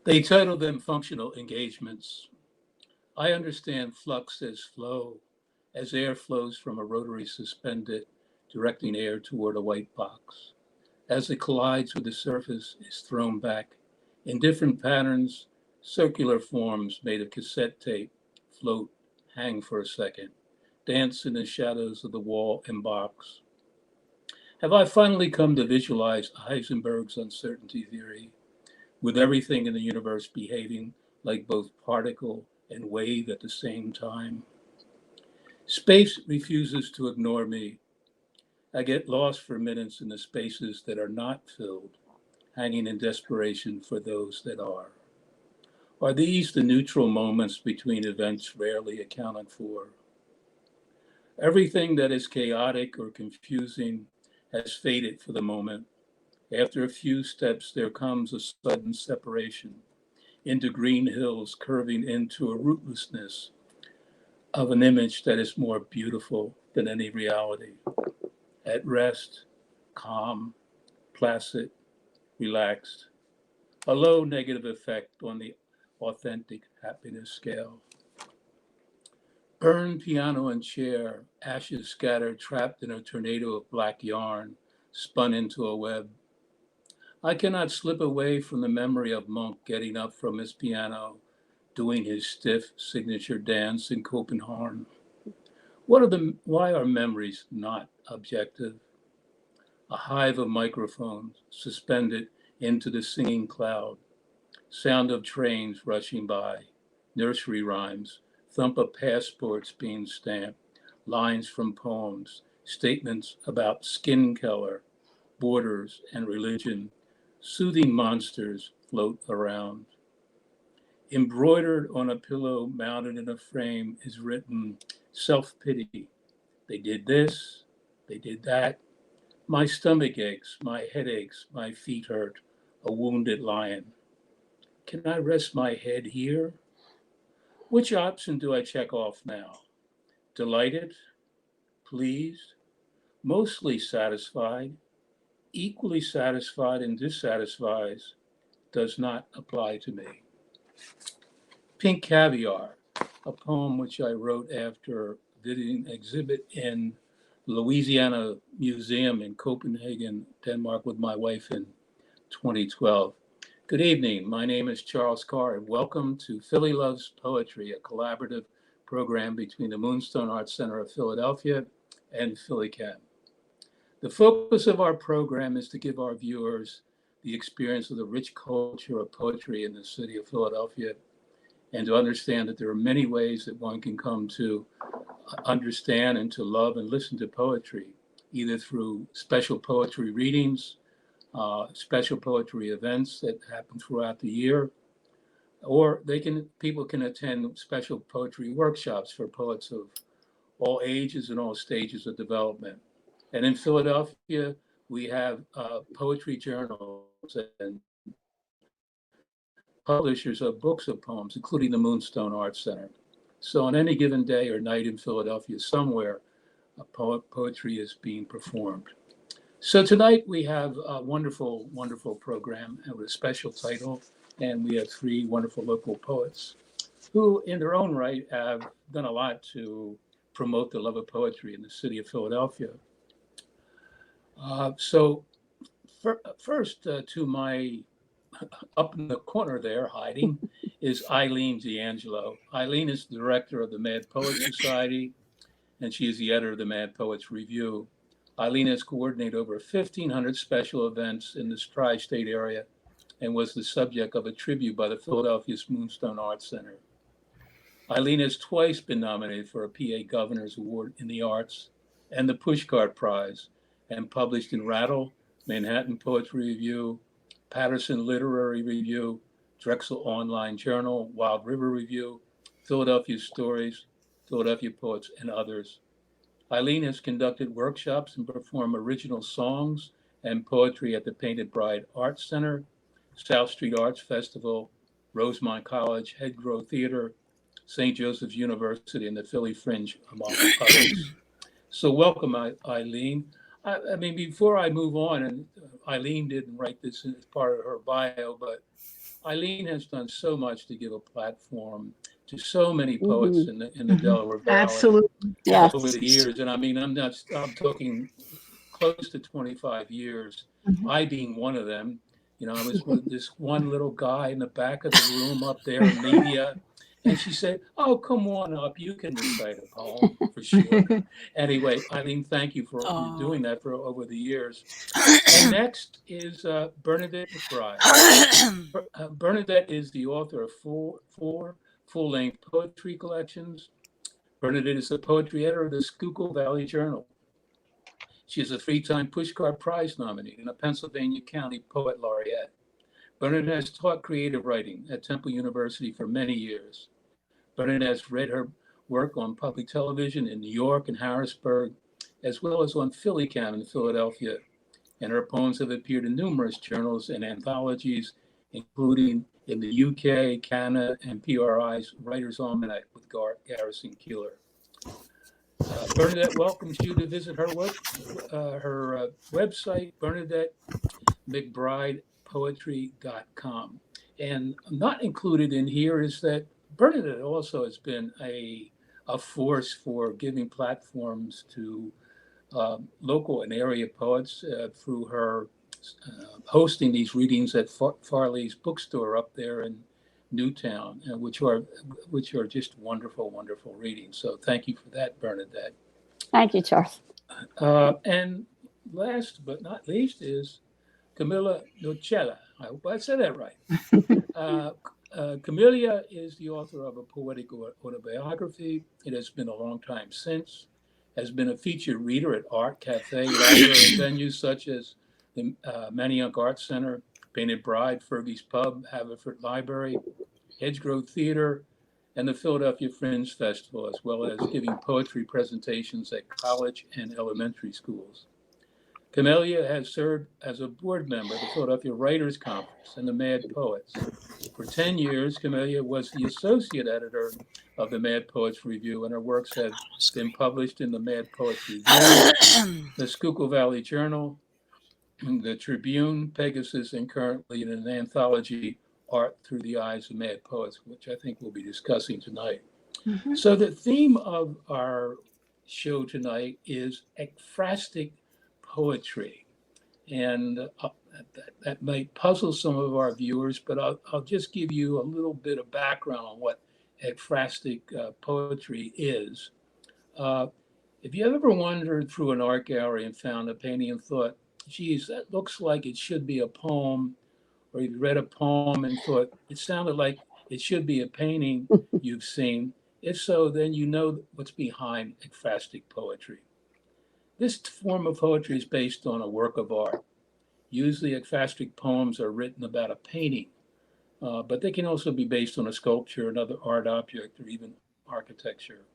They title them functional engagements. I understand flux as flow, as air flows from a rotary suspended, directing air toward a white box. As it collides with the surface, is thrown back. In different patterns, circular forms made of cassette tape float, hang for a second, dance in the shadows of the wall and box. Have I finally come to visualize Heisenberg's uncertainty theory, with everything in the universe behaving like both particle and wave at the same time? Space refuses to ignore me. I get lost for minutes in the spaces that are not filled, hanging in desperation for those that are. Are these the neutral moments between events rarely accounted for? Everything that is chaotic or confusing has faded for the moment. After a few steps, there comes a sudden separation into green hills curving into a rootlessness of an image that is more beautiful than any reality. At rest, calm, placid, relaxed, a low negative effect on the authentic happiness scale. Burned piano and chair, ashes scattered, trapped in a tornado of black yarn, spun into a web. I cannot slip away from the memory of Monk getting up from his piano, doing his stiff signature dance in Copenhagen. Why are memories not objective? A hive of microphones suspended into the singing cloud, sound of trains rushing by, nursery rhymes, thump of passports being stamped, lines from poems, statements about skin color, borders, and religion, soothing monsters float around. Embroidered on a pillow mounted in a frame is written self-pity. They did this, they did that. My stomach aches, my head aches, my feet hurt, a wounded lion. Can I rest my head here? Which option do I check off now? Delighted, pleased, mostly satisfied, equally satisfied and dissatisfied does not apply to me. Pink Caviar, a poem which I wrote after visiting exhibit in Louisiana Museum in Copenhagen, Denmark with my wife in 2012. Good evening. My name is Charles Carr, and welcome to Philly Loves Poetry, a collaborative program between the Moonstone Arts Center of Philadelphia and PhillyCam. The focus of our program is to give our viewers the experience of the rich culture of poetry in the city of Philadelphia, and to understand that there are many ways that one can come to understand and to love and listen to poetry, either through special poetry readings, special poetry events that happen throughout the year, or people can attend special poetry workshops for poets of all ages and all stages of development. And in Philadelphia, we have poetry journals and publishers of books of poems, including the Moonstone Arts Center. So on any given day or night in Philadelphia, somewhere, poetry is being performed. So tonight we have a wonderful, wonderful program with a special title, and we have three wonderful local poets who, in their own right, have done a lot to promote the love of poetry in the city of Philadelphia. First, to my up in the corner there, hiding, is Eileen D'angelo. Eileen is the director of the Mad Poets Society, and she is the editor of the Mad Poets Review. Eileen has coordinated over 1,500 special events in this tri-state area and was the subject of a tribute by the Philadelphia's Moonstone Arts Center. Eileen has twice been nominated for a PA Governor's Award in the Arts and the Pushcart Prize, and published in Rattle, Manhattan Poetry Review, Patterson Literary Review, Drexel Online Journal, Wild River Review, Philadelphia Stories, Philadelphia Poets, and others. Eileen has conducted workshops and performed original songs and poetry at the Painted Bride Arts Center, South Street Arts Festival, Rosemont College, Hedgerow Theater, St. Joseph's University, and the Philly Fringe, among others. So welcome, Eileen. I mean, before I move on, and Eileen didn't write this as part of her bio, but Eileen has done so much to give a platform to so many poets Mhm. in the Mhm. Delaware Valley Absolutely. over Yes. the years. And I mean, I'm talking close to 25 years, Mhm. I being one of them. You know, I was with this one little guy in the back of the room up there in media. And she said, "Oh, come on up. You can recite a poem for sure." Anyway, Eileen, thank you for you Oh. doing that for over the years. And next is Bernadette McBride. Bernadette is the author of four full-length poetry collections. Bernadette is the poetry editor of the Schuylkill Valley Journal. She is a three-time Pushcart Prize nominee and a Pennsylvania County Poet Laureate. Bernadette has taught creative writing at Temple University for many years. Bernadette has read her work on public television in New York and Harrisburg, as well as on PhillyCam in Philadelphia, and her poems have appeared in numerous journals and anthologies, including in the UK, Canada, and PRI's Writer's Almanac with Garrison Keillor. Bernadette welcomes you to visit her website, BernadetteMcBridePoetry.com. And not included in here is that Bernadette also has been a force for giving platforms to local and area poets through her hosting these readings at Farley's bookstore up there in Newtown, which are just wonderful, wonderful readings. So thank you for that, Bernadette. Thank you, Charles. And last but not least is Camelia Nocella. I hope I said that right. Camelia is the author of a poetic autobiography. It has been a long time since. Has been a featured reader at art cafe, library, and venues such as the Manayunk Arts Center, Painted Bride, Fergie's Pub, Haverford Library, Hedgegrove Theater, and the Philadelphia Fringe Festival, as well as giving poetry presentations at college and elementary schools. Camelia has served as a board member of the Philadelphia Writers Conference and the Mad Poets. For 10 years, Camelia was the associate editor of the Mad Poets Review, and her works have been published in the Mad Poets Review, the Schuylkill Valley Journal, the Tribune, Pegasus, and currently in an anthology, Art Through the Eyes of Mad Poets, which I think we'll be discussing tonight. Mhm. So the theme of our show tonight is ekphrastic poetry. And that might puzzle some of our viewers, but I'll just give you a little bit of background on what ekphrastic poetry is. Uh, if you ever wandered through an art gallery and found a painting and thought, geez, that looks like it should be a poem, or you read a poem and thought it sounded like it should be a painting you've seen, if so, then you know what's behind ekphrastic poetry. This form of poetry is based on a work of art. Usually, ekphrastic poems are written about a painting, but they can also be based on a sculpture, another art object, or even architecture.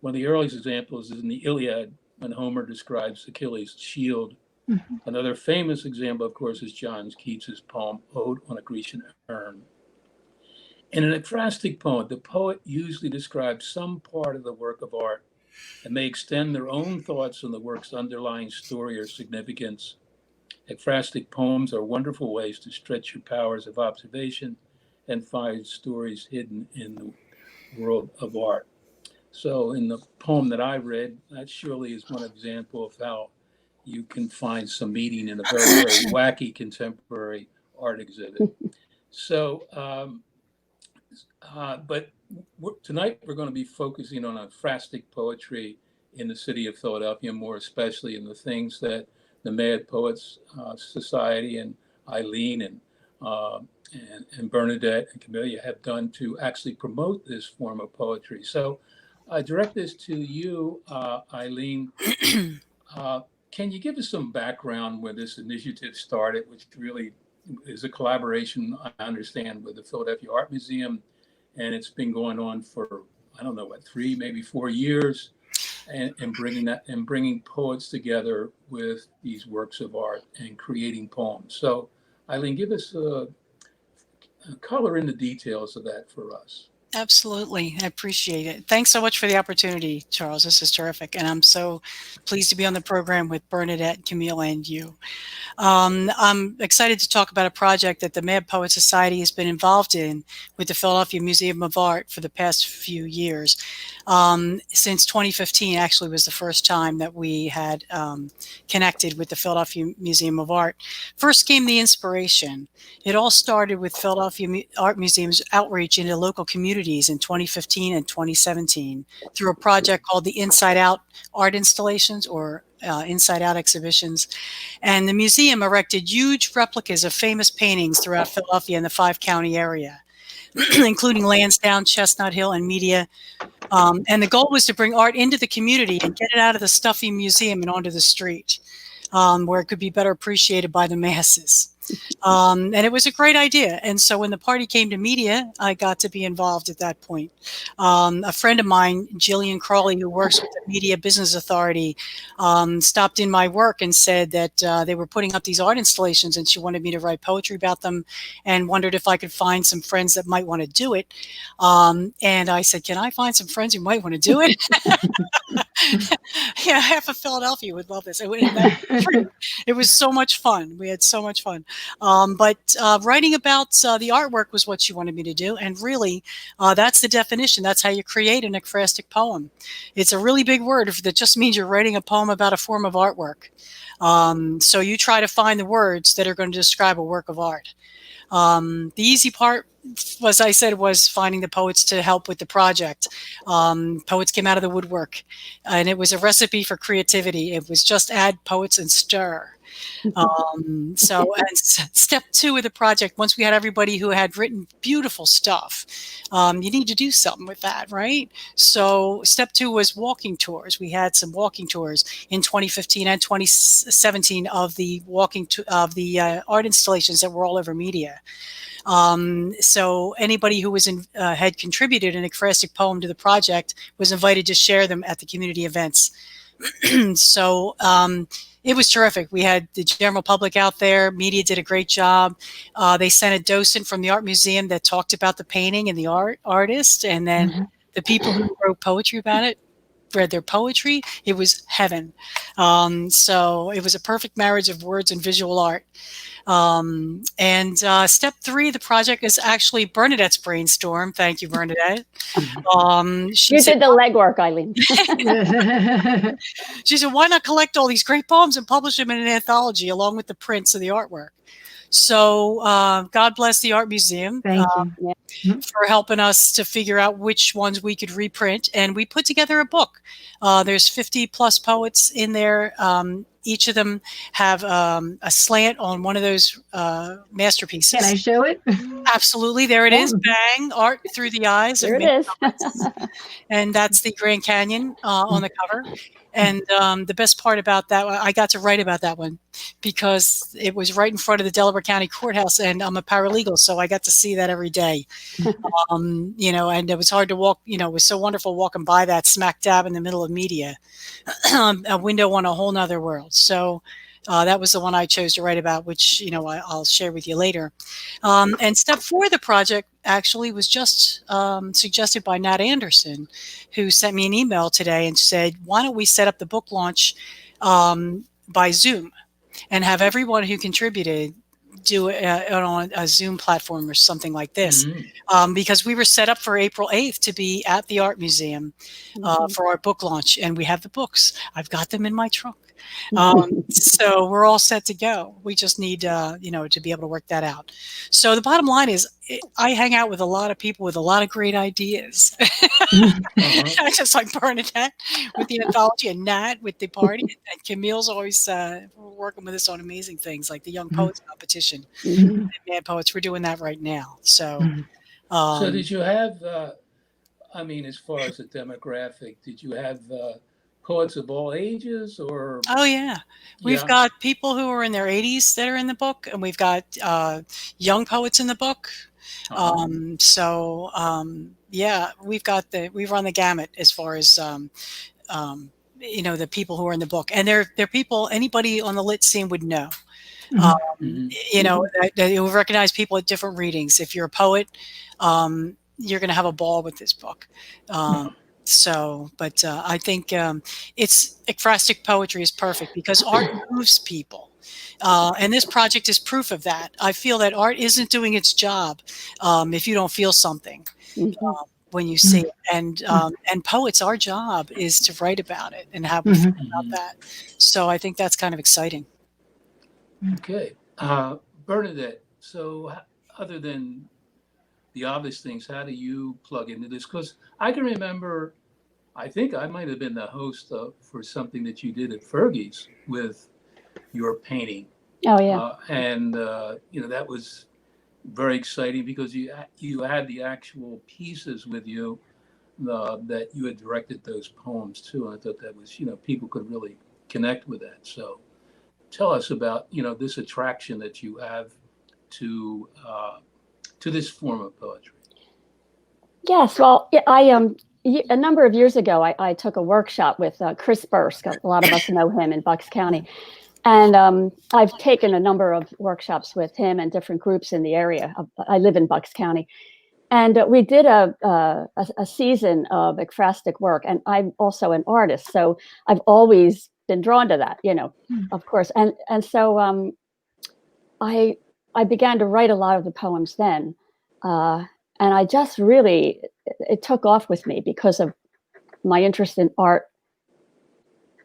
One of the earliest examples is in the Iliad when Homer describes Achilles' shield. Mhm. Another famous example, of course, is John Keats's poem Ode on a Grecian Urn. In an ekphrastic poem, the poet usually describes some part of the work of art and may extend their own thoughts on the work's underlying story or significance. Ekphrastic poems are wonderful ways to stretch your powers of observation and find stories hidden in the world of art. So, in the poem that I read, that surely is one example of how you can find some meaning in a very, very wacky contemporary art exhibit. So, but tonight we're going to be focusing on ekphrastic poetry in the city of Philadelphia, more especially in the things that the Mad Poets Society and Eileen uh, and Bernadette and Camelia have done to actually promote this form of poetry. So I direct this to you, Eileen. Uh, can you give us some background where this initiative started, which really is a collaboration, I understand, with the Philadelphia Art Museum, and it's been going on for, I don't know, what, 3, maybe 4 years, and bringing poets together with these works of art and creating poems. So, Eileen, give us a color in the details of that for us. Absolutely. I appreciate it. Thanks so much for the opportunity, Charles. This is terrific. And I'm so pleased to be on the program with Bernadette, Camille, and you. I'm excited to talk about a project that the Mad Poet Society has been involved in with the Philadelphia Museum of Art for the past few years. Since 2015, actually, was the first time that we had connected with the Philadelphia Museum of Art. First came the inspiration. It all started with Philadelphia Art Museum's outreach into local communities in 2015 and 2017 through a project called the Inside Out Art Installations, or Inside Out exhibitions. And the museum erected huge replicas of famous paintings throughout Philadelphia and the five-county area, including Lansdowne, Chestnut Hill, and Media. And the goal was to bring art into the community and get it out of the stuffy museum and onto the street, where it could be better appreciated by the masses. And it was a great idea. And so when the party came to Media, I got to be involved at that point. A friend of mine, Jillian Crawley, who works with the Media Business Authority, stopped in my work and said that they were putting up these art installations and she wanted me to write poetry about them and wondered if I could find some friends that might want to do it. And I said, can I find some friends who might want to do it? Yeah, half of Philadelphia would love this. It was so much fun. We had so much fun. But writing about the artwork was what she wanted me to do. And really, that's the definition. That's how you create an ekphrastic poem. It's a really big word that just means you're writing a poem about a form of artwork. So you try to find the words that are going to describe a work of art. The easy part, as I said, was finding the poets to help with the project. Poets came out of the woodwork, and it was a recipe for creativity. It was just add poets and stir. Step two of the project, once we had everybody who had written beautiful stuff, you need to do something with that, right? So step two was walking tours. We had some walking tours in 2015 and 2017 of the art installations that were all over Media. So anybody who was had contributed an ekphrastic poem to the project was invited to share them at the community events. So it was terrific. We had the general public out there. Media did a great job. They sent a docent from the art museum that talked about the painting and the artist, and then the people who wrote poetry about it read their poetry. It was heaven. So it was a perfect marriage of words and visual art. Step three of the project is actually Bernadette's brainstorm. Thank you, Bernadette. You did the legwork, Eileen. She said, why not collect all these great poems and publish them in an anthology along with the prints of the artwork? So God bless the Art Museum for helping us to figure out which ones we could reprint. And we put together a book. There's 50 plus poets in there. Each of them have a slant on one of those masterpieces. Can I show it? Absolutely. There it is. Bang. Art through the eyes. There it is. And that's the Grand Canyon on the cover. And the best part about that, I got to write about that one because it was right in front of the Delaware County Courthouse, and I'm a paralegal, so I got to see that every day. And it was hard to walk, it was so wonderful walking by that smack dab in the middle of Media, a window on a whole nother world. So that was the one I chose to write about, which, I'll share with you later. And step four of the project actually was just suggested by Nat Anderson, who sent me an email today and said, why don't we set up the book launch by Zoom and have everyone who contributed do it on a Zoom platform or something like this. Because we were set up for April 8th to be at the Art Museum for our book launch. And we have the books. I've got them in my trunk. So we're all set to go. We just need, to be able to work that out. So the bottom line is I hang out with a lot of people with a lot of great ideas. Just like Bernadette with the anthology and Nat with the party. And Camille's always working with us on amazing things like the Young Poets Competition. And Mad Poets, we're doing that right now. So, so did you have, as far as the demographic, did you have poets of all ages or? Oh, yeah. We've got people who are in their 80s that are in the book, and we've got young poets in the book. We run the gamut as far as, the people who are in the book. And they're people anybody on the lit scene would know. You'll recognize people at different readings. If you're a poet, you're going to have a ball with this book. But I think it's ekphrastic poetry is perfect because art moves people. And this project is proof of that. I feel that art isn't doing its job if you don't feel something when you see it. And poets, our job is to write about it and have fun about that. So I think that's kind of exciting. Okay. Bernadette, so other than the obvious things, how do you plug into this? Because I can remember, I think I might have been the host for something that you did at Fergie's with your painting. Oh, yeah. That was very exciting because you had the actual pieces with you that you had directed those poems to. And I thought that was, people could really connect with that. So tell us about, this attraction that you have to this form of poetry. Yes, well, a number of years ago, I took a workshop with Chris Bursk. A lot of us know him in Bucks County. And I've taken a number of workshops with him and different groups in the area. I live in Bucks County. And we did a season of ekphrastic work. And I'm also an artist, so I've always been drawn to that, of course. And so I began to write a lot of the poems then. And I just really, it took off with me because of my interest in art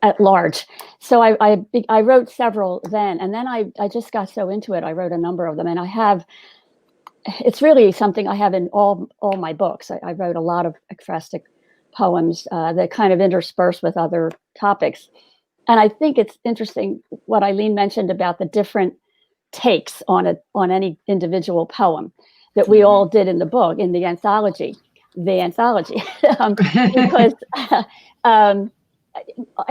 at large. So I wrote several then, and then I just got so into it. I wrote a number of them, and it's really something I have in all my books. I wrote a lot of ekphrastic poems that kind of intersperse with other topics. And I think it's interesting what Eileen mentioned about the different takes on any individual poem that we all did in the book, in the anthology, because I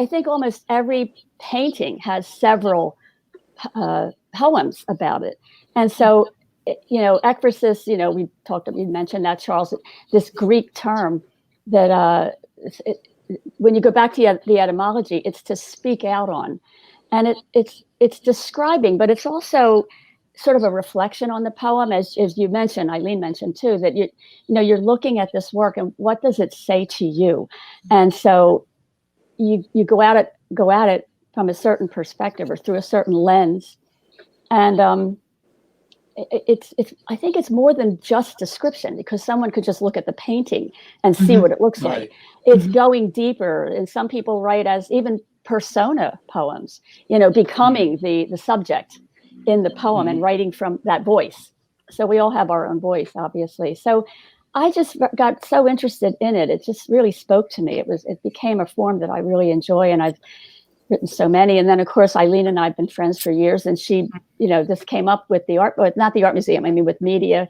think almost every painting has several poems about it. And so, ekphrasis, we mentioned that, Charles, this Greek term that when you go back to the etymology, it's to speak out on. And it's describing, but it's also sort of a reflection on the poem, as you mentioned, Eileen mentioned too, that you're looking at this work and what does it say to you? And so you go at it from a certain perspective or through a certain lens. And I think it's more than just description, because someone could just look at the painting and see what it looks like. It's going deeper, and some people write as even persona poems, becoming the subject in the poem and writing from that voice. So we all have our own voice, obviously. So I just got so interested in it. It just really spoke to me. It became a form that I really enjoy, and I've written so many. And then, of course, Eileen and I have been friends for years, and she, this came up with not the art museum, with media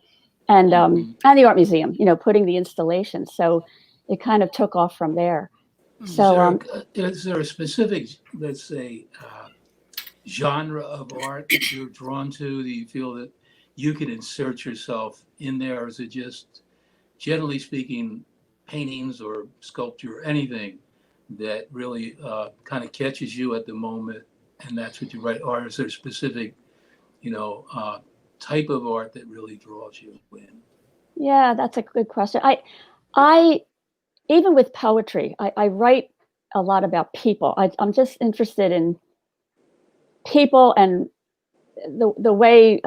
and the art museum, putting the installation. So it kind of took off from there. So is there a specific, let's say, genre of art that you're drawn to? Do you feel that you can insert yourself in there, or is it just, generally speaking, paintings or sculpture or anything that really kind of catches you at the moment, and that's what you write? Or is there a specific, type of art that really draws you in? Yeah, that's a good question. I even with poetry, I write a lot about people. I'm just interested in people and the way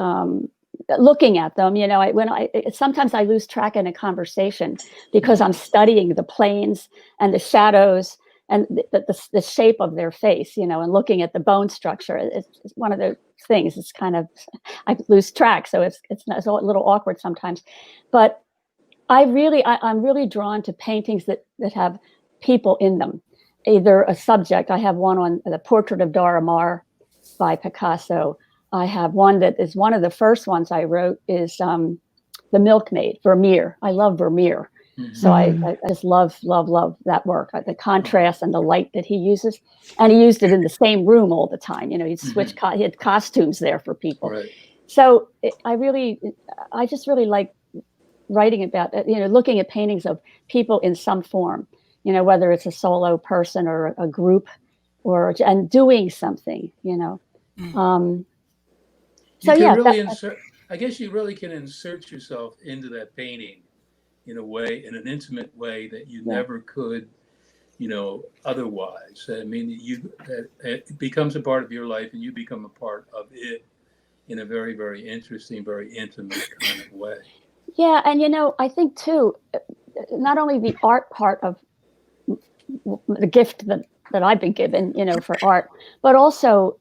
looking at them. Sometimes I lose track in a conversation because I'm studying the planes and the shadows and the shape of their face, and looking at the bone structure. It's one of the things. It's kind of, I lose track, so it's a little awkward sometimes. But I'm really drawn to paintings that have people in them, either a subject. I have one on the portrait of Dora Maar by Picasso. I have one that is one of the first ones I wrote is The Milkmaid, Vermeer. I love Vermeer. So I just love that work, the contrast and the light that he uses. And he used it in the same room all the time. He'd switch, he had costumes there for people. Right. So I just really like writing about, looking at paintings of people in some form, whether it's a solo person or a group and doing something, So yeah, I guess you really can insert yourself into that painting in a way, in an intimate way that you Yeah. never could, otherwise. I mean, it becomes a part of your life and you become a part of it in a very, very interesting, very intimate kind of way. Yeah, and I think too, not only the art part of the gift that I've been given, for art, but also,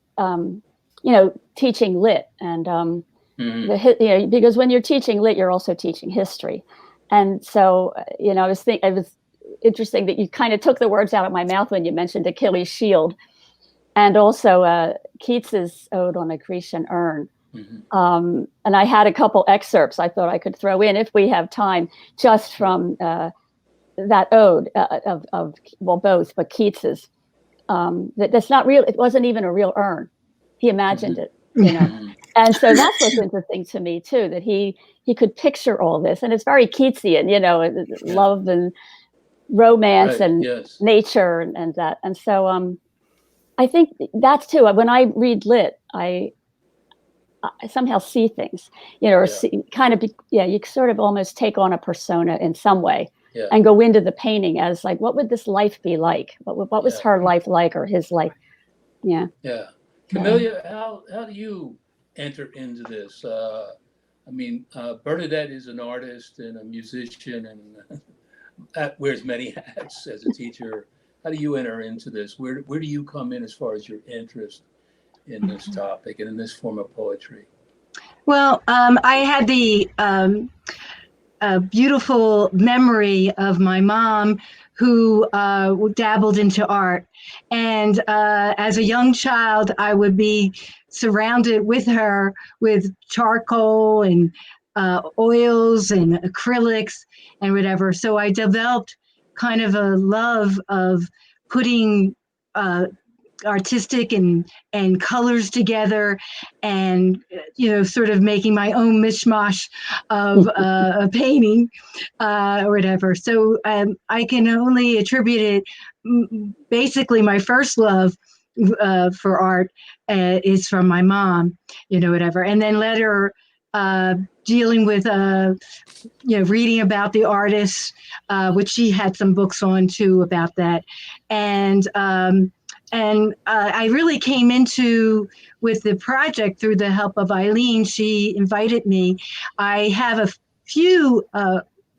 teaching lit and because when you're teaching lit, you're also teaching history, and so it was interesting that you kind of took the words out of my mouth when you mentioned Achilles' shield, and also Keats's Ode on a Grecian Urn. And I had a couple excerpts I thought I could throw in if we have time, just from that ode of both, but Keats's. That's not real. It wasn't even a real urn. He imagined it, And so that's what's interesting to me too, that he could picture all this, and it's very Keatsian, love and romance and nature and that. And so I think that's too. When I read lit, I somehow see things, or see you sort of almost take on a persona in some way. Yeah. And go into the painting as like, what would this life be like? What was her life like, or his life? Yeah. Yeah. Camelia, how do you enter into this? Bernadette is an artist and a musician and wears many hats as a teacher. How do you enter into this? Where do you come in as far as your interest in this topic and in this form of poetry? Well, I had the beautiful memory of my mom who dabbled into art. And as a young child, I would be surrounded with her with charcoal and oils and acrylics and whatever. So I developed kind of a love of putting artistic and colors together, and sort of making my own mishmash of a painting or whatever. So I can only attribute it, basically my first love for art is from my mom, whatever, and then later dealing with reading about the artists, which she had some books on too about that, and I really came into with the project through the help of Eileen. She invited me. I have a few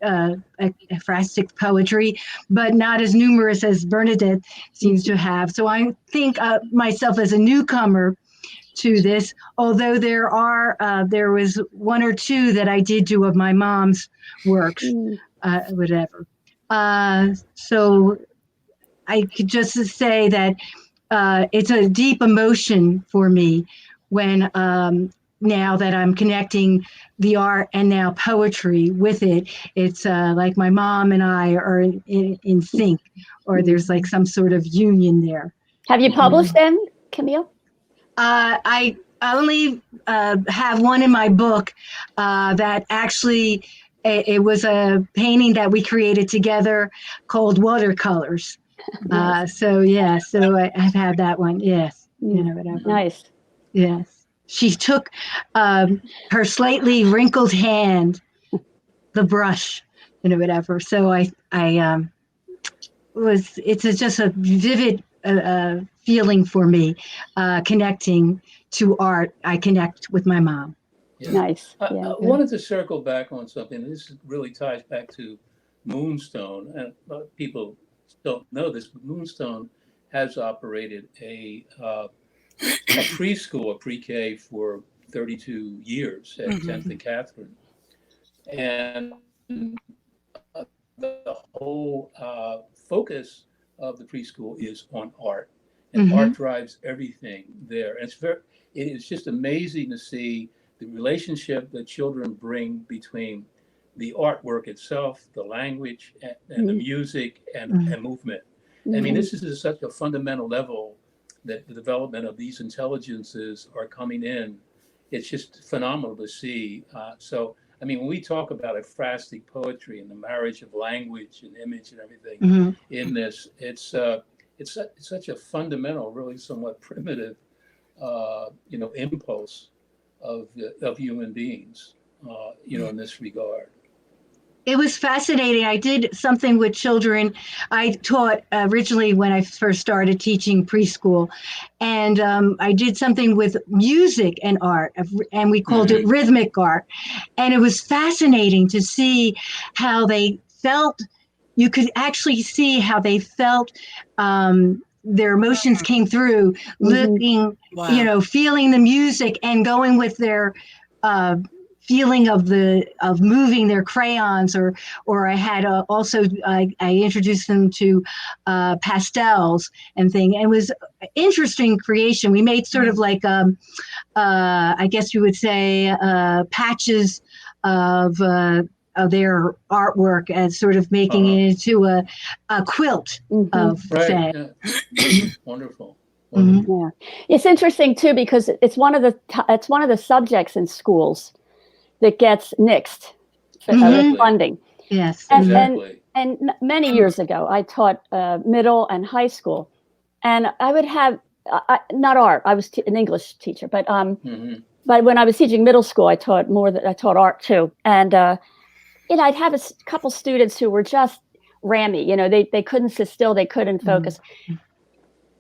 ekphrastic poetry, but not as numerous as Bernadette seems to have. So I think myself as a newcomer to this, although there was one or two that I did do of my mom's works, whatever. So I could just say that it's a deep emotion for me when now that I'm connecting the art and now poetry with it. It's like my mom and I are in sync, or there's like some sort of union there. Have you published them, Camille? I only have one in my book that actually it was a painting that we created together called Watercolors. Nice. So I've had that one. Yes. Whatever. Nice. Yes. She took her slightly wrinkled hand, the brush, whatever. So it's just a vivid feeling for me, connecting to art. I connect with my mom. Yeah. Nice. I wanted to circle back on something. This really ties back to Moonstone, and people don't know this, but Moonstone has operated a preschool, a pre-K, for 32 years at 10th and Catherine. And the whole focus of the preschool is on art. And art drives everything there. And it is just amazing to see the relationship that children bring between the artwork itself, the language, and the music and movement. I mean, this is such a fundamental level that the development of these intelligences are coming in. It's just phenomenal to see. So, I mean, when we talk about ekphrastic poetry and the marriage of language and image and everything in this, it's such a fundamental, really somewhat primitive, impulse of human beings, in this regard. It was fascinating. I did something with children. I taught originally when I first started teaching preschool, and I did something with music and art, and we called it Rhythmic Art. And it was fascinating to see how they felt. You could actually see how they felt. Their emotions came through, looking, Wow. feeling the music and going with their uh, feeling of moving their crayons, or I had also I introduced them to pastels and thing, and it was interesting creation. We made sort of like I guess you would say patches of their artwork and sort of making it into a quilt of Right. say. Yeah. Wonderful. Yeah, it's interesting too because it's one of the subjects in schools that gets nixed for funding. Yes. And, Exactly. and many years ago, I taught middle and high school, and I would have not art. I was an English teacher, but when I was teaching middle school, I taught art too. And I'd have a couple students who were just rammy. They couldn't sit still, they couldn't focus.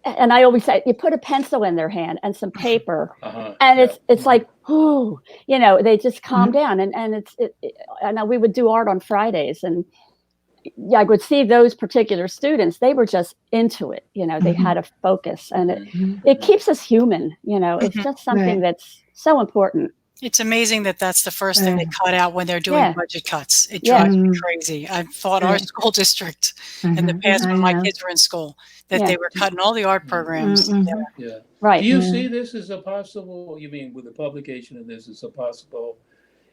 And I always say, you put a pencil in their hand and some paper, and it's like, oh, they just calm down. And and we would do art on Fridays, and I would see those particular students. They were just into it. They had a focus, and it keeps us human. It's just something that's so important. It's amazing that that's the first thing they cut out when they're doing budget cuts. It drives me crazy. I've fought our school district in the past when my kids were in school that they were cutting all the art programs. Yeah. Right. Do you see this as a possible, you mean with the publication of this as a possible,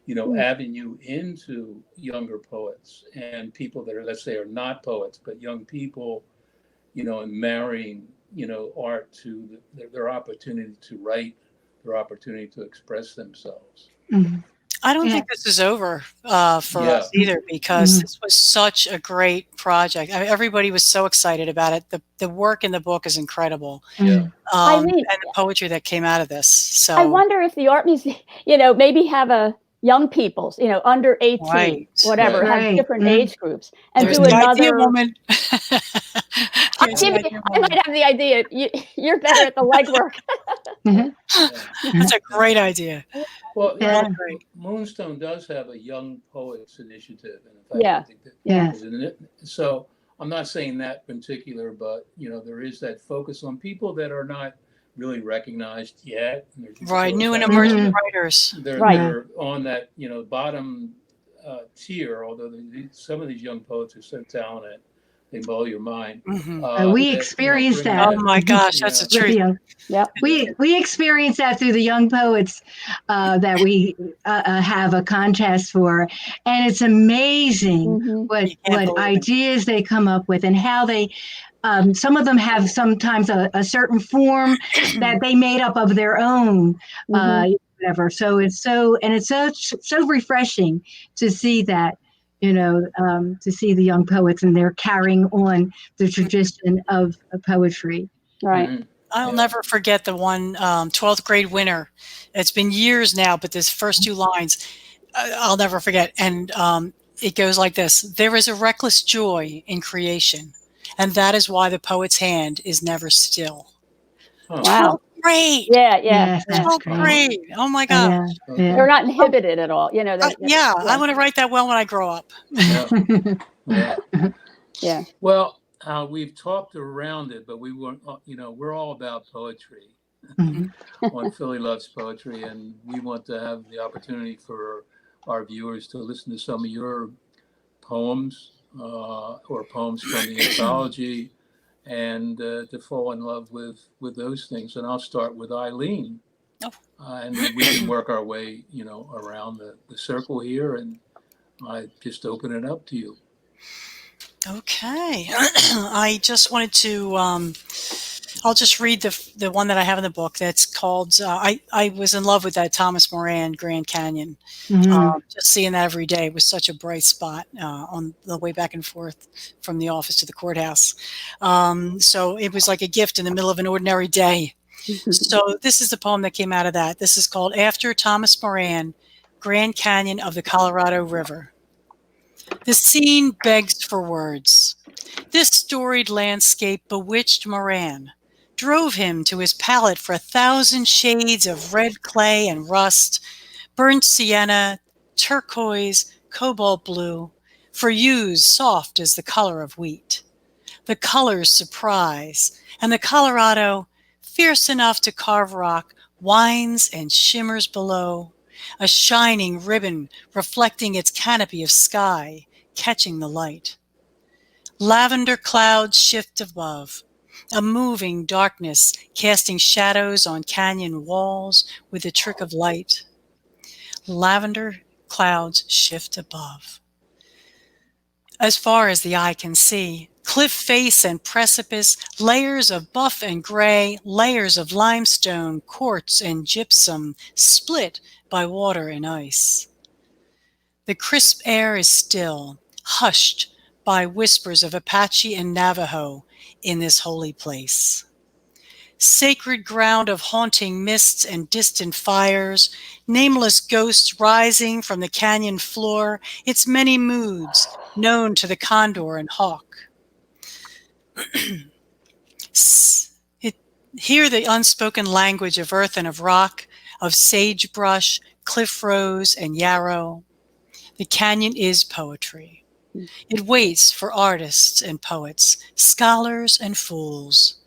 avenue into younger poets and people that are, let's say, are not poets, but young people, and marrying, art to their opportunity to write, their opportunity to express themselves? I don't think this is over for us either, because this was such a great project. I mean, everybody was so excited about it. The work in the book is incredible. Yeah. And the poetry that came out of this. So I wonder if the art museum, maybe have a young people's, under 18, whatever, have different age groups, and there's do the another. idea, woman. I might have the idea. You're better at the legwork. That's a great idea. Well, Moonstone does have a young poets initiative, and in fact, I think that, so I'm not saying that particular, but there is that focus on people that are not really recognized yet. Right, new and emerging writers. They're on that bottom tier. Although some of these young poets are so talented, they blow your mind. We experienced that. Oh my gosh, that's the truth. We experienced that through the young poets that we have a contest for, and it's amazing what ideas they come up with and how they. Some of them have sometimes a certain form that they made up of their own, whatever. So it's so refreshing to see that. To see the young poets and they're carrying on the tradition of poetry. Right. I'll never forget the one 12th grade winner. It's been years now, but this first two lines, I'll never forget. And it goes like this: there is a reckless joy in creation, and that is why the poet's hand is never still. Wow. Great. Yeah. So great. Oh my gosh. They're not inhibited at all. I want to write that well when I grow up. Yeah. Well, we've talked around it, but we weren't, we're all about poetry on Philly Loves Poetry, and we want to have the opportunity for our viewers to listen to some of your poems or poems from the anthology, and to fall in love with those things. And I'll start with Eileen, and we can work our way, around the circle here, and I just open it up to you. Okay. I just wanted to, I'll just read the one that I have in the book that's called, I was in love with that Thomas Moran Grand Canyon. Just seeing that every day was such a bright spot on the way back and forth from the office to the courthouse. So it was like a gift in the middle of an ordinary day. So this is the poem that came out of that. This is called After Thomas Moran, Grand Canyon of the Colorado River. The scene begs for words. This storied landscape bewitched Moran, drove him to his palette for 1,000 shades of red clay and rust, burnt sienna, turquoise, cobalt blue, for hues soft as the color of wheat. The colors surprise, and the Colorado, fierce enough to carve rock, winds and shimmers below, a shining ribbon reflecting its canopy of sky, catching the light. Lavender clouds shift above, a moving darkness casting shadows on canyon walls with a trick of light. Lavender clouds shift above. As far as the eye can see, cliff face and precipice, layers of buff and gray, layers of limestone, quartz, and gypsum, split by water and ice. The crisp air is still, hushed by whispers of Apache and Navajo in this holy place. Sacred ground of haunting mists and distant fires, nameless ghosts rising from the canyon floor, its many moods known to the condor and hawk. Hear the unspoken language of earth and of rock, of sagebrush, cliff rose, and yarrow. The canyon is poetry. It waits for artists and poets, scholars and fools.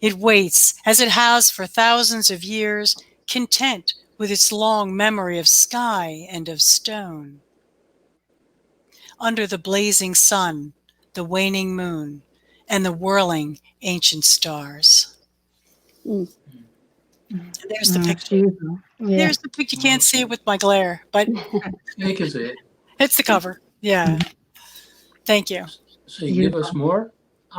It waits, as it has for thousands of years, content with its long memory of sky and of stone. Under the blazing sun, the waning moon, and the whirling ancient stars. And there's the picture. Yeah. There's the picture. You can't see it with my glare, but You can see it. it's the cover. Yeah. Thank you. So you give us more,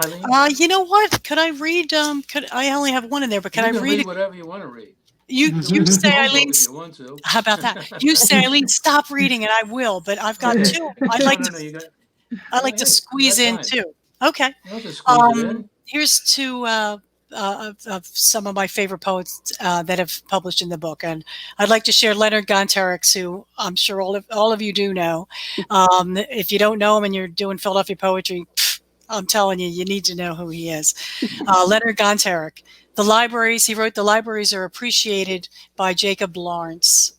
Eileen? You know what? Could I read? I only have one in there, but you can I can read it? whatever you want to read. You read say, the Eileen. if you want to. How about that? You say, Eileen, stop reading, and I will. But I've got two. I'd like to squeeze in two. Okay. You want to squeeze it in? Here's two of some of my favorite poets that have published in the book, and I'd like to share Leonard Gontarix, who I'm sure all of you do know. If you don't know him and you're doing Philadelphia poetry, I'm telling you, you need to know who he is. Leonard Gontarix. He wrote The Libraries Are Appreciated by Jacob Lawrence.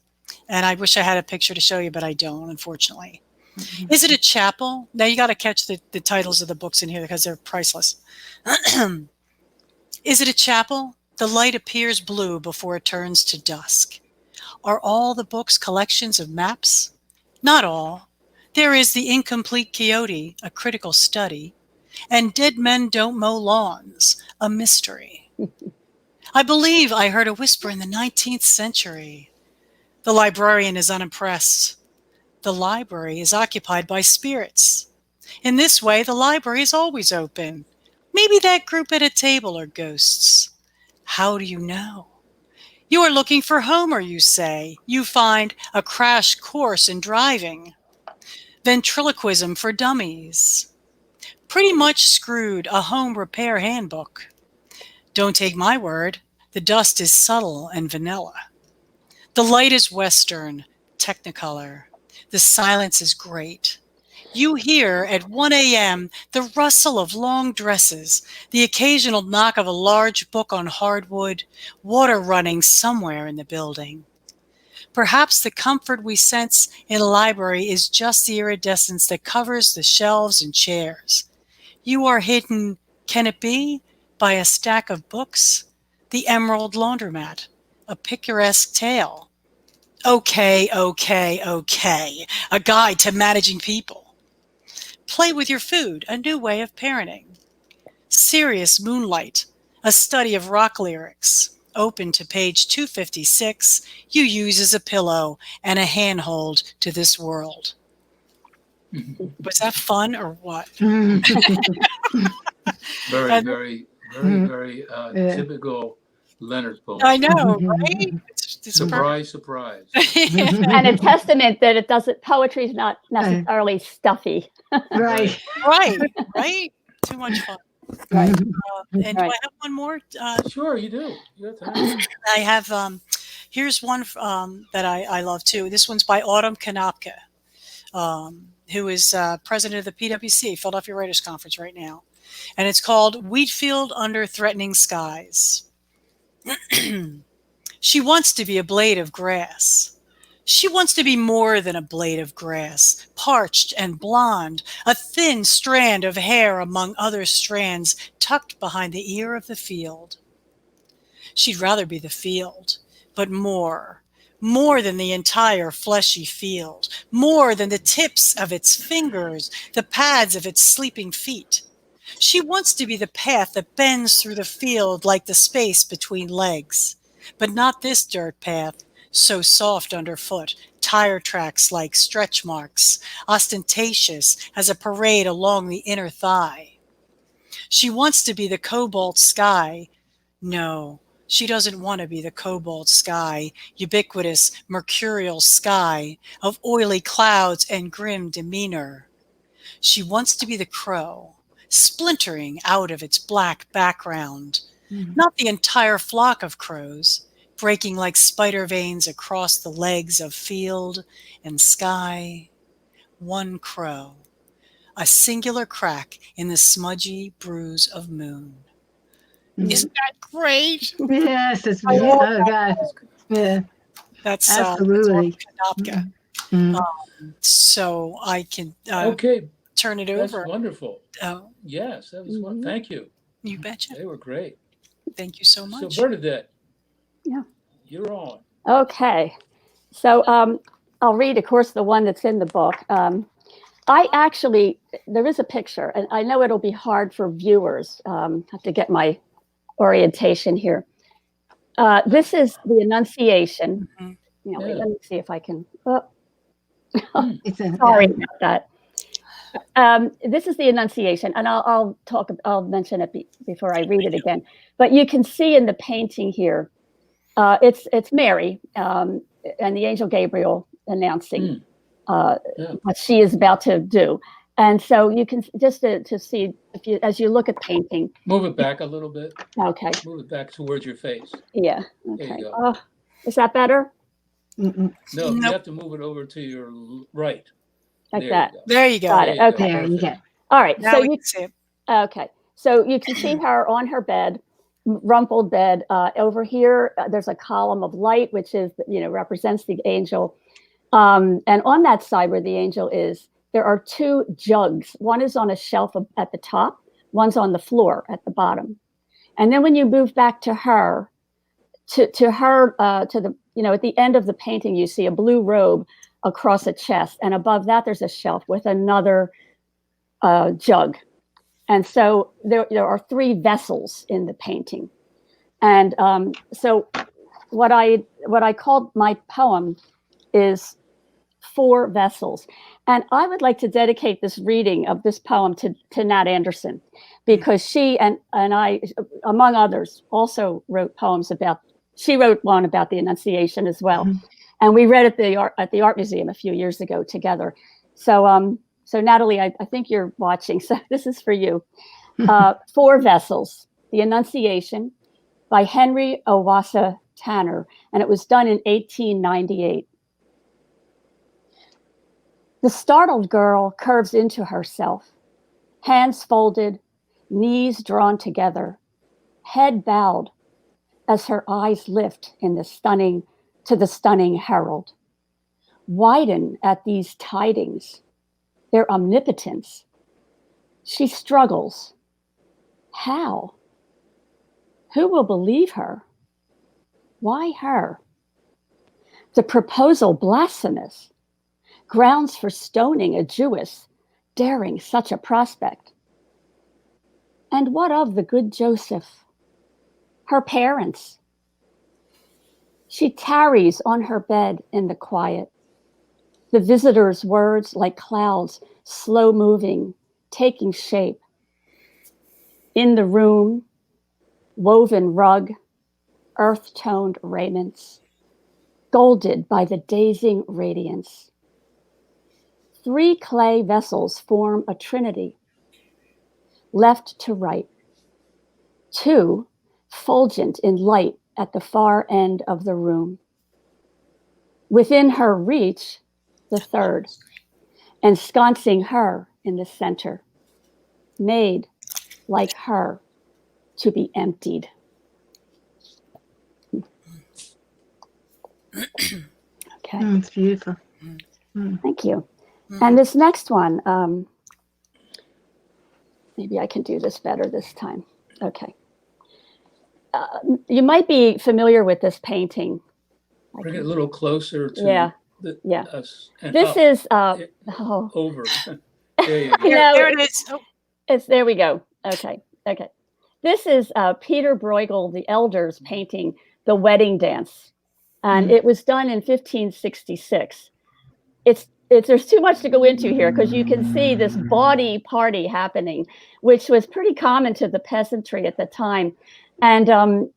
And I wish I had a picture to show you, but I don't, unfortunately. Mm-hmm. Is it a chapel? Now you got to catch the titles of the books in here because they're priceless. Is it a chapel? The light appears blue before it turns to dusk. Are all the books collections of maps? Not all. There is The Incomplete Quixote, a critical study, and Dead Men Don't Mow Lawns, a mystery. I believe I heard a whisper in the 19th century. The librarian is unimpressed. The library is occupied by spirits. In this way, the library is always open. Maybe that group at a table are ghosts. How do you know? You are looking for Homer, you say. You find a crash course in driving. Ventriloquism for dummies. Pretty much screwed, a home repair handbook. Don't take my word. The dust is subtle and vanilla. The light is Western, Technicolor. The silence is great. You hear at 1 a.m. the rustle of long dresses, the occasional knock of a large book on hardwood, water running somewhere in the building. Perhaps the comfort we sense in a library is just the iridescence that covers the shelves and chairs. You are hidden, can it be, by a stack of books? The Emerald Laundromat, a picturesque tale. Okay. A guide to managing people. Play with your food, a new way of parenting. Serious Moonlight, a study of rock lyrics. Open to page 256, you use as a pillow and a handhold to this world. Was that fun or what? Very typical Leonard poem. I know, right? It's surprise. And a testament that poetry is not necessarily stuffy. Right. Right. Too much fun. Right. And do I have one more? Sure, you do. You have time. I have, here's one that I love too. This one's by Autumn Konopka. who is president of the PwC, Philadelphia Writers Conference right now. And it's called Wheatfield Under Threatening Skies. She wants to be a blade of grass. She wants to be more than a blade of grass, parched and blonde, a thin strand of hair among other strands tucked behind the ear of the field. She'd rather be the field, but more than the entire fleshy field, more than the tips of its fingers, the pads of its sleeping feet. She wants to be the path that bends through the field like the space between legs. But not this dirt path, so soft underfoot, tire tracks like stretch marks, ostentatious as a parade along the inner thigh. She wants to be the cobalt sky. No, she doesn't want to be the cobalt sky, ubiquitous mercurial sky of oily clouds and grim demeanor. She wants to be the crow, splintering out of its black background, not the entire flock of crows, breaking like spider veins across the legs of field and sky. One crow, a singular crack in the smudgy bruise of moon. Isn't that great? Yes, it's oh God. Yeah, That's absolutely. Konopka. So I can Okay, turn it that's over. wonderful. Yes, that was one. Thank you. You betcha. They were great. Thank you so much. So Bernadette, Yeah. you're on. Okay. So I'll read, of course, the one that's in the book. There is a picture, and I know it'll be hard for viewers. I have to get my orientation here. This is the Annunciation. Wait, let me see if I can. Sorry about that. This is the Annunciation, and I'll mention it before I read it again. But you can see in the painting here, it's Mary and the angel Gabriel announcing what she is about to do. And so you can just to see as you look at painting. Move it back a little bit. Okay. Move it back towards your face. Yeah. There Okay. you go. Is that better? No, you have to move it over to your right. Like that. There you go. Got it. Okay. There you go. All right. Now So we you can see it. okay. So you can see her on her bed, rumpled bed. Over here, there's a column of light, which is represents the angel. And on that side where the angel is, there are two jugs. One is on a shelf at the top. One's on the floor at the bottom. And then when you move back to her, to the at the end of the painting, you see a blue robe across a chest, and above that there's a shelf with another jug. And so there are three vessels in the painting. And so what I called my poem is Four Vessels. And I would like to dedicate this reading of this poem to Nat Anderson, because she and I, among others, also wrote poems she wrote one about the Annunciation as well. And we read at the art museum a few years ago together. So Natalie, I think you're watching. So this is for you. Four Vessels, The Annunciation by Henry Owasa Tanner. And it was done in 1898. The startled girl curves into herself, hands folded, knees drawn together, head bowed as her eyes lift to the stunning herald. Widen at these tidings, their omnipotence. She struggles. How? Who will believe her? Why her? The proposal blasphemous. Grounds for stoning a Jewess, daring such a prospect. And what of the good Joseph? Her parents? She tarries on her bed in the quiet. The visitor's words like clouds, slow moving, taking shape. In the room, woven rug, earth-toned raiments, golded by the dazing radiance. Three clay vessels form a trinity, left to right. Two, fulgent in light at the far end of the room. Within her reach, the third, ensconcing her in the center, made like her to be emptied. Okay. It's beautiful. Thank you. And this next one, maybe I can do this better this time. Okay. You might be familiar with this painting. Bring it a little closer to us. And this is over. There you go. There it is. Oh. There we go. Okay. This is Pieter Bruegel, the Elder's painting, The Wedding Dance. And it was done in 1566. There's too much to go into here because you can see this bawdy party happening, which was pretty common to the peasantry at the time. And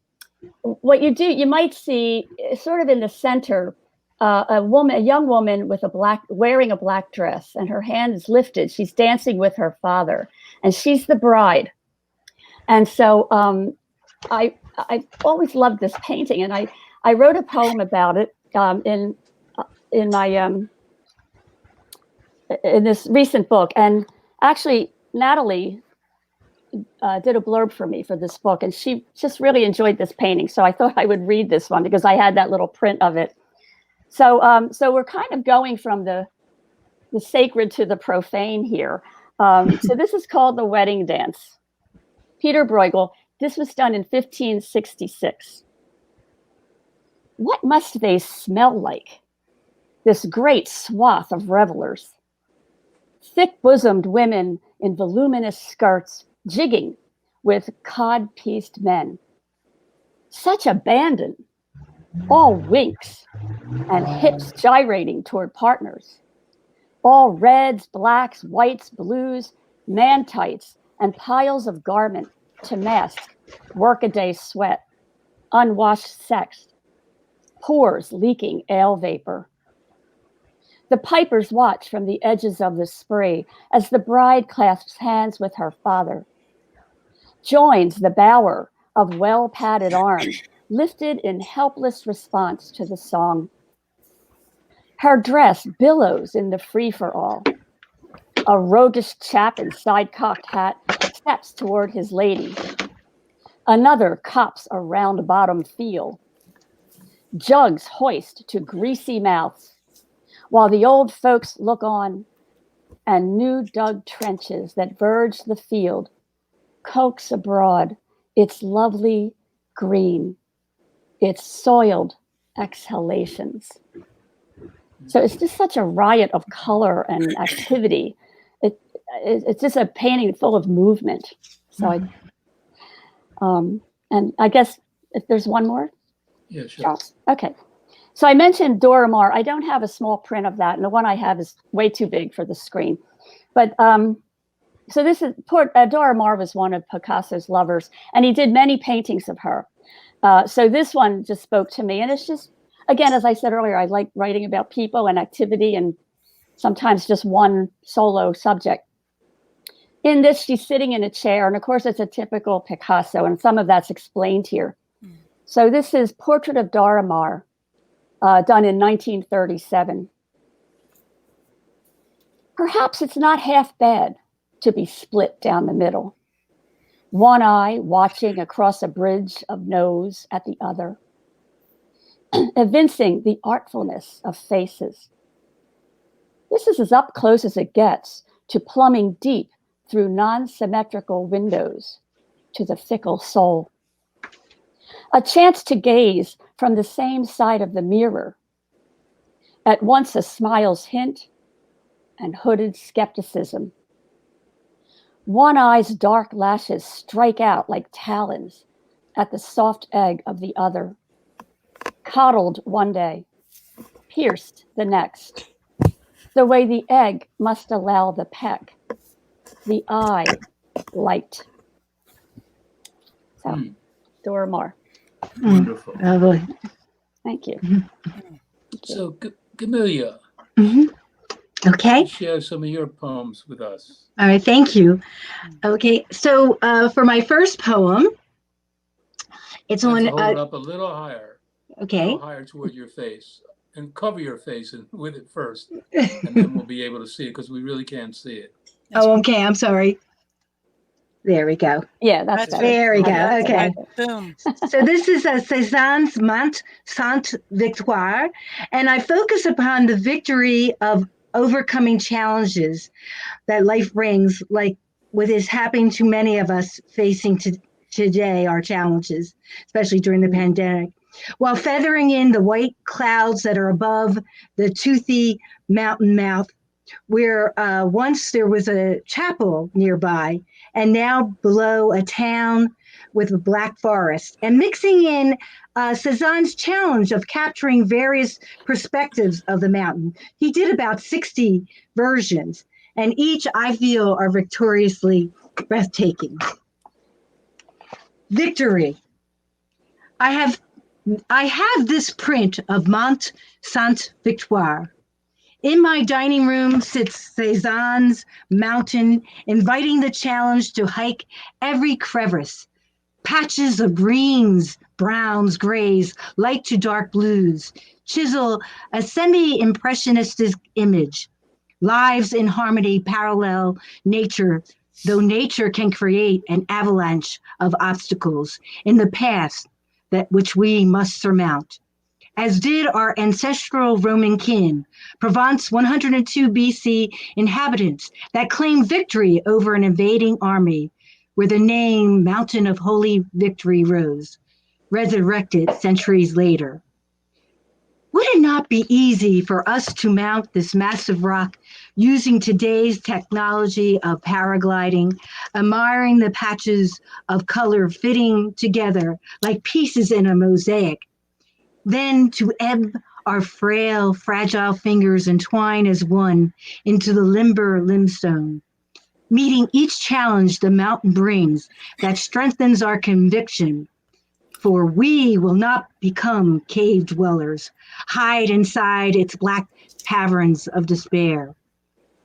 what you do, you might see sort of in the center, a young woman with wearing a black dress, and her hand is lifted. She's dancing with her father, and she's the bride. And so I always loved this painting, and I wrote a poem about it in this recent book. And actually, Natalie did a blurb for me for this book, and she just really enjoyed this painting. So I thought I would read this one because I had that little print of it. So we're kind of going from the sacred to the profane here. So this is called The Wedding Dance. Pieter Bruegel. This was done in 1566. What must they smell like? This great swath of revelers. Thick-bosomed women in voluminous skirts, jigging with cod-pieced men. Such abandon, all winks and hips gyrating toward partners. All reds, blacks, whites, blues, man tights, and piles of garment to mask workaday sweat, unwashed sex, pores leaking ale vapor. The pipers watch from the edges of the spree as the bride clasps hands with her father, joins the bower of well-padded arms, lifted in helpless response to the song. Her dress billows in the free-for-all. A roguish chap in side-cocked hat steps toward his lady. Another cops a round-bottom feel. Jugs hoist to greasy mouths, while the old folks look on, and new dug trenches that verge the field coax abroad its lovely green, its soiled exhalations. So it's just such a riot of color and activity. It's just a painting full of movement. So and I guess if there's one more. Yeah, sure. Charles? Okay. So I mentioned Dora Maar. I don't have a small print of that, and the one I have is way too big for the screen. But so this is Dora Maar was one of Picasso's lovers, and he did many paintings of her. So this one just spoke to me, and it's just, again, as I said earlier, I like writing about people and activity, and sometimes just one solo subject. In this, she's sitting in a chair, and of course, it's a typical Picasso, and some of that's explained here. So this is Portrait of Dora Maar. Done in 1937. Perhaps it's not half bad to be split down the middle. One eye watching across a bridge of nose at the other, evincing the artfulness of faces. This is as up close as it gets to plumbing deep through non-symmetrical windows to the fickle soul. A chance to gaze from the same side of the mirror, at once a smile's hint and hooded skepticism. One eye's dark lashes strike out like talons at the soft egg of the other, coddled one day, pierced the next, the way the egg must allow the peck, the eye light. So, Dora Maar. Wonderful. Lovely. Thank you. So, Camelia, Okay. share some of your poems with us. All right. Thank you. Okay. So for my first poem, it's on. Hold it up a little higher. A Okay. little higher toward your face. and cover your face with it first, and then we'll be able to see it because we really can't see it. Oh, okay. I'm sorry. There we go. Yeah, that's That's better. There we go. That's Okay. better. Boom. So this is a Cézanne's Mont Sainte Victoire, and I focus upon the victory of overcoming challenges that life brings, like what is happening to many of us facing today, our challenges, especially during the pandemic, while feathering in the white clouds that are above the toothy mountain mouth, where once there was a chapel nearby, and now below a town with a black forest, and mixing in Cézanne's challenge of capturing various perspectives of the mountain. He did about 60 versions, and each I feel are victoriously breathtaking. Victory. I have this print of Mont Sainte Victoire. In my dining room sits Cézanne's mountain, inviting the challenge to hike every crevice. Patches of greens, browns, grays, light to dark blues, chisel a semi-impressionistic image. Lives in harmony parallel nature, though nature can create an avalanche of obstacles in the path that which we must surmount. As did our ancestral Roman kin, Provence 102 BC inhabitants that claimed victory over an invading army, where the name Mountain of Holy Victory rose, resurrected centuries later. Would it not be easy for us to mount this massive rock using today's technology of paragliding, admiring the patches of color fitting together like pieces in a mosaic, then to ebb our frail, fragile fingers and twine as one into the limber limestone, meeting each challenge the mountain brings that strengthens our conviction, for we will not become cave dwellers, hide inside its black caverns of despair.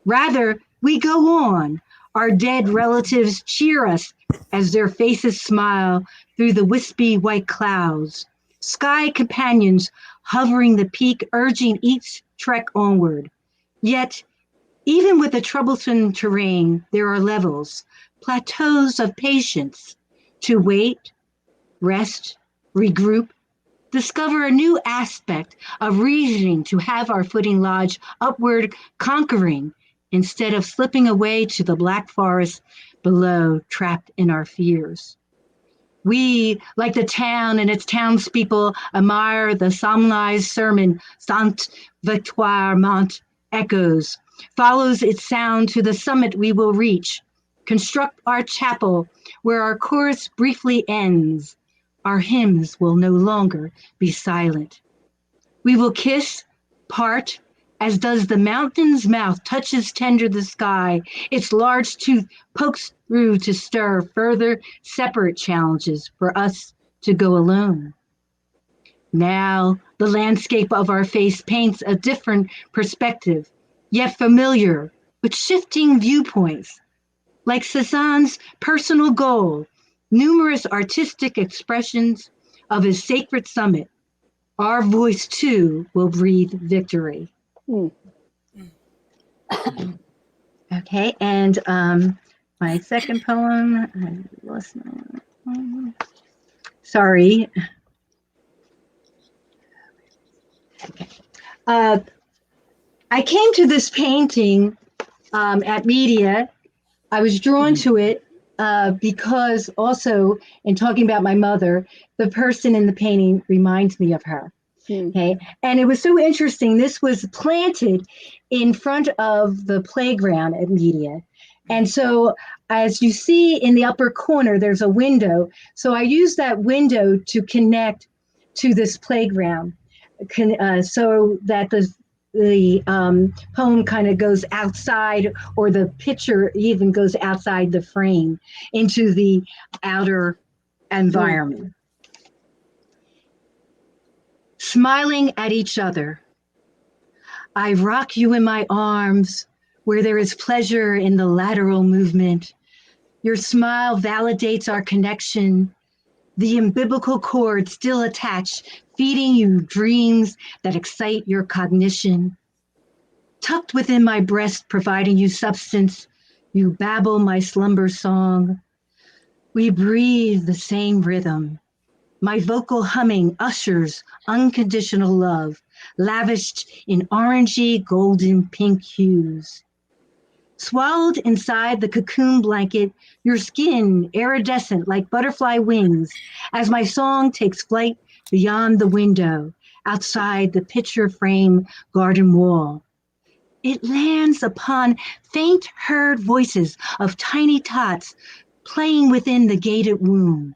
Rather, we go on. Our dead relatives cheer us as their faces smile through the wispy white clouds. Sky companions hovering the peak, urging each trek onward. Yet, even with the troublesome terrain, there are levels, plateaus of patience to wait, rest, regroup, discover a new aspect of reasoning to have our footing lodge upward, conquering, instead of slipping away to the black forest below, trapped in our fears. We, like the town and its townspeople, admire the solemnized sermon, Sainte Victoire Mont echoes, follows its sound to the summit we will reach, construct our chapel where our chorus briefly ends. Our hymns will no longer be silent. We will kiss, part, as does the mountain's mouth touches tender the sky, its large tooth pokes through to stir further separate challenges for us to go alone. Now the landscape of our face paints a different perspective, yet familiar, with shifting viewpoints. Like Cézanne's personal goal, numerous artistic expressions of his sacred summit, our voice too will breathe victory. Okay, and my second poem, I lost my, sorry. Okay. I came to this painting at media. I was drawn to it because also, in talking about my mother, the person in the painting reminds me of her. Okay, and it was so interesting. This was planted in front of the playground at media. And so as you see in the upper corner, there's a window. So I used that window to connect to this playground so that the poem kind of goes outside, or the picture even goes outside the frame into the outer environment. Smiling at each other, I rock you in my arms where there is pleasure in the lateral movement. Your smile validates our connection. The umbilical cord still attached feeding you dreams that excite your cognition. Tucked within my breast, providing you substance, you babble my slumber song. We breathe the same rhythm. My vocal humming ushers unconditional love, lavished in orangey, golden, pink hues. Swallowed inside the cocoon blanket, your skin iridescent like butterfly wings, as my song takes flight beyond the window, outside the picture frame garden wall. It lands upon faint heard voices of tiny tots playing within the gated womb.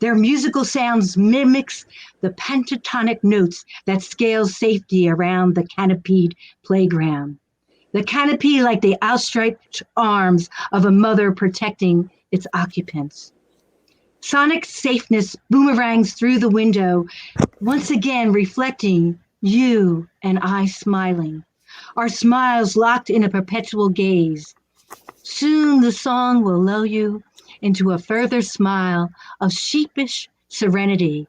Their musical sounds mimics the pentatonic notes that scale safety around the canopied playground. The canopy like the outstretched arms of a mother protecting its occupants. Sonic safeness boomerangs through the window, once again reflecting you and I smiling, our smiles locked in a perpetual gaze. Soon the song will lull you into a further smile of sheepish serenity,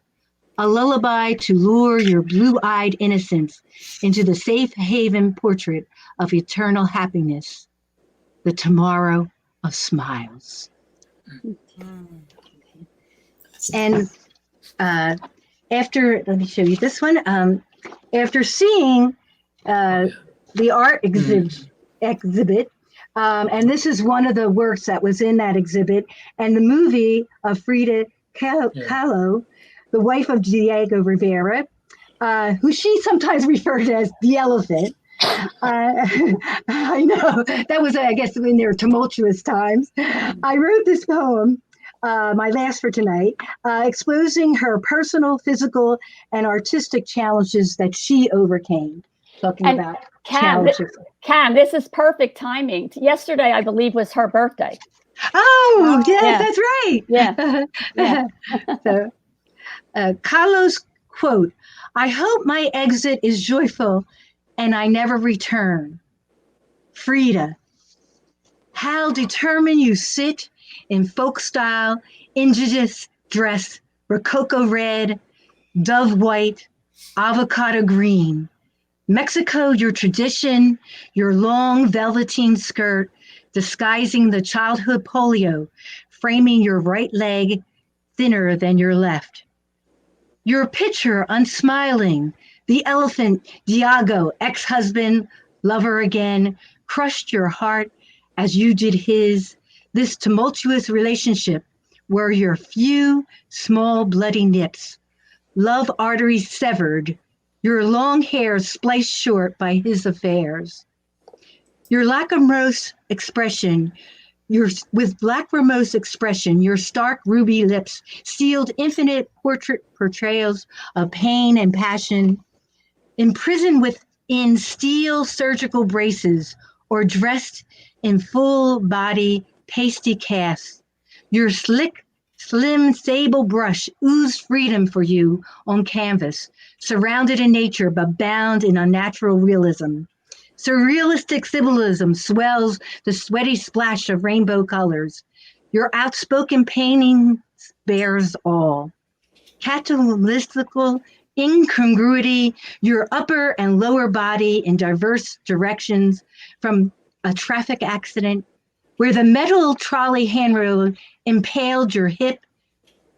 a lullaby to lure your blue-eyed innocence into the safe haven portrait of eternal happiness, the tomorrow of smiles. Mm. And after, let me show you this one. After seeing the art exhibit, and this is one of the works that was in that exhibit, and the movie of Frida Kahlo, the wife of Diego Rivera, who she sometimes referred to as the elephant. I know, that was, I guess, in their tumultuous times. I wrote this poem, my last for tonight, exposing her personal, physical, and artistic challenges that she overcame. Talking And about Cam, this is perfect timing. Yesterday, I believe, was her birthday. Oh, yes, yeah. that's right. Yeah. Yeah. So, Kahlo's quote, "I hope my exit is joyful and I never return." Frida, how determined you sit in folk style, indigenous dress, rococo red, dove white, avocado green. Mexico, your tradition, your long velveteen skirt, disguising the childhood polio, framing your right leg thinner than your left. Your picture unsmiling, the elephant Diego, ex-husband, lover again, crushed your heart as you did his. This tumultuous relationship were your few small bloody nips, love arteries severed, your long hair spliced short by his affairs. Your lachrymose expression, with lachrymose expression, your stark ruby lips sealed infinite portrait portrayals of pain and passion, imprisoned within steel surgical braces or dressed in full body pasty casts. Your slick, slim sable brush oozed freedom for you on canvas, surrounded in nature but bound in unnatural realism. Surrealistic symbolism swells the sweaty splash of rainbow colors. Your outspoken painting bears all. Catalytical incongruity, your upper and lower body in diverse directions from a traffic accident where the metal trolley handrail impaled your hip,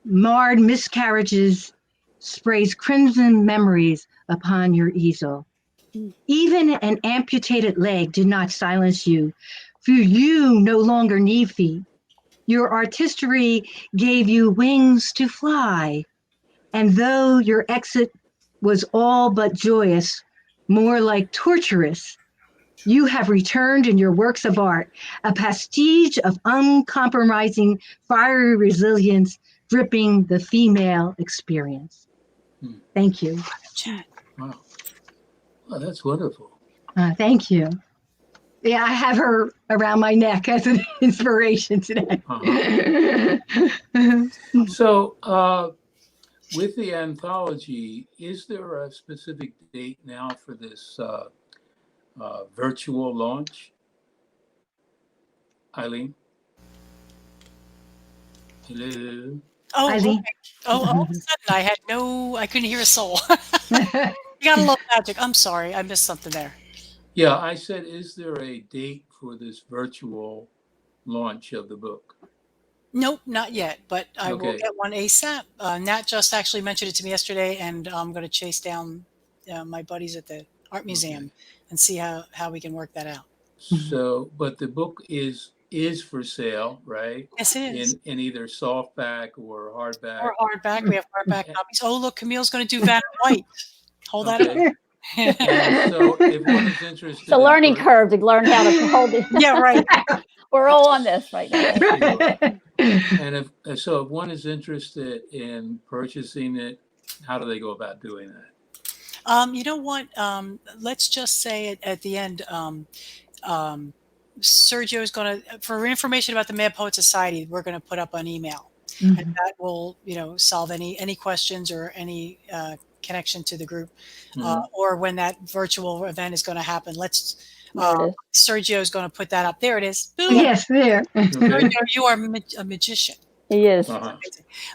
marred miscarriages, sprays crimson memories upon your easel. Even an amputated leg did not silence you, for you no longer need feet. Your artistry gave you wings to fly. And though your exit was all but joyous, more like torturous, you have returned in your works of art, a pastiche of uncompromising, fiery resilience, dripping the female experience. Thank you. Wow. Oh, that's wonderful. Thank you. Yeah, I have her around my neck as an inspiration today. So, with the anthology, is there a specific date now for this virtual launch? Eileen? Hello? Oh, Eileen. okay. Oh, all of a sudden I couldn't hear a soul. You gotta love magic. I'm sorry, I missed something there. Yeah, I said, is there a date for this virtual launch of the book? Nope, not yet, but I will Okay. get one ASAP. Nat just actually mentioned it to me yesterday, and I'm going to chase down my buddies at the art museum and see how we can work that out. So, but the book is for sale, right? Yes, it is. In either softback or hardback. Or hardback. We have hardback copies. Oh, look, Camille's going to do Van White. Hold that up. Okay. And so, if one is interested, It's a learning curve to learn how to hold it. Yeah, right. We're all on this right now. And if one is interested in purchasing it, how do they go about doing that? You know what? Let's just say at the end, Sergio is going to, for information about the Mad Poet Society, we're going to put up an email, and that will, solve any questions or any connection to the group, or when that virtual event is going to happen. Sergio is going to put that up. There it is. Boom. Yes, there. Sergio, you are a magician. He is. And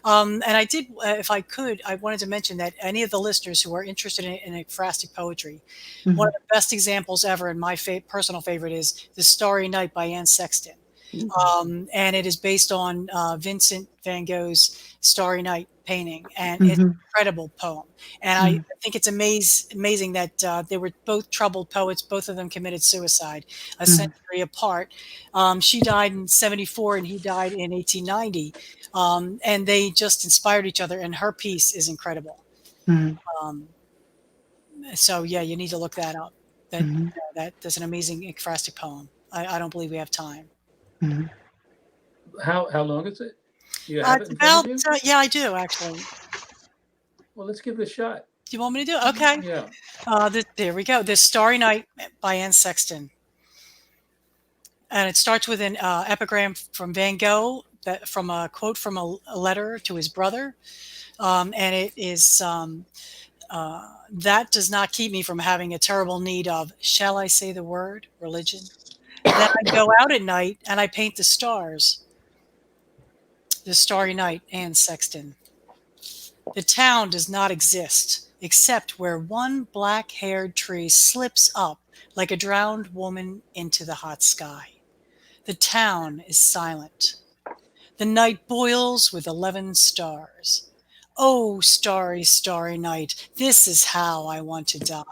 I did, if I could, I wanted to mention that any of the listeners who are interested in ekphrastic poetry, one of the best examples ever, and my personal favorite, is The Starry Night by Anne Sexton. And it is based on Vincent van Gogh's Starry Night painting, and it's an incredible poem. And I think it's amazing that they were both troubled poets. Both of them committed suicide a century apart. She died in 1974 and he died in 1890. And they just inspired each other, and her piece is incredible. So yeah, you need to look that up. That's an amazing ekphrastic poem. I don't believe we have time. How long is it? You have it in about front of you? yeah, I do actually. Well, let's give it a shot. Do you want me to do it? Okay. Yeah. There we go. This Starry Night by Anne Sexton. And it starts with an epigram from Van Gogh, from a quote from a letter to his brother. And it is, that does not keep me from having a terrible need of, shall I say the word, religion? Then I go out at night and I paint the stars. The Starry Night, Anne Sexton. The town does not exist except where one black-haired tree slips up like a drowned woman into the hot sky. The town is silent. The night boils with 11 stars. Oh, starry, starry night, this is how I want to die.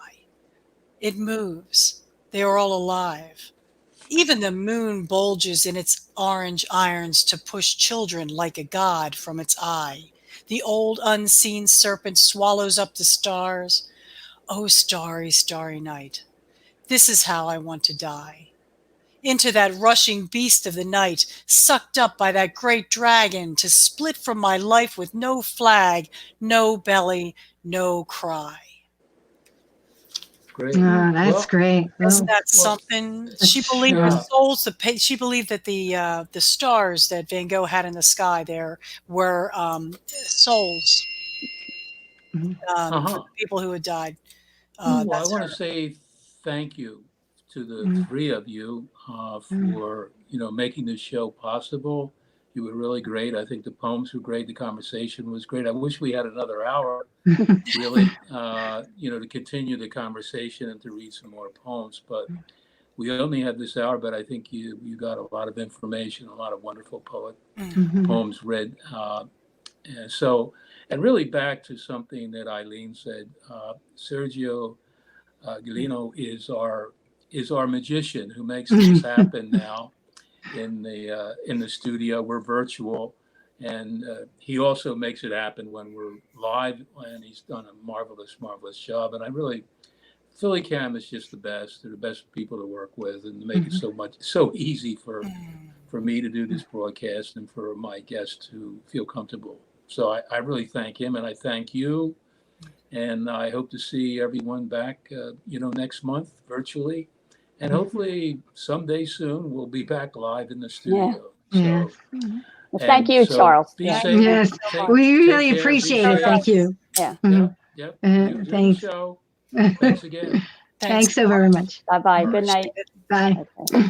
It moves. They are all alive. Even the moon bulges in its orange irons to push children like a god from its eye. The old unseen serpent swallows up the stars. Oh, starry, starry night, this is how I want to die. Into that rushing beast of the night, sucked up by that great dragon, to split from my life with no flag, no belly, no cry. Great. Oh, that's great. Isn't that something? She believed the souls. She believed that the stars that Van Gogh had in the sky there were souls for the people who had died. Well, I want to say thank you to the three of you for making this show possible. You were really great. I think the poems were great. The conversation was great. I wish we had another hour, really, to continue the conversation and to read some more poems. But we only had this hour. But I think you got a lot of information, a lot of wonderful poems read. And really back to something that Eileen said. Sergio Galino is our magician who makes things happen now. In the studio, we're virtual, and he also makes it happen when we're live, and he's done a marvelous job. And I really, Philly Cam is just the best. They're the best people to work with, and to make it so easy for me to do this broadcast and for my guests to feel comfortable. So I really thank him, and I thank you, and I hope to see everyone back next month virtually. And hopefully someday soon we'll be back live in the studio. Well, thank you, Charles. Yes, we really appreciate it. Thank you. Thanks. Thanks again. Thanks so very much. Bye-bye. Good night. Bye. Okay.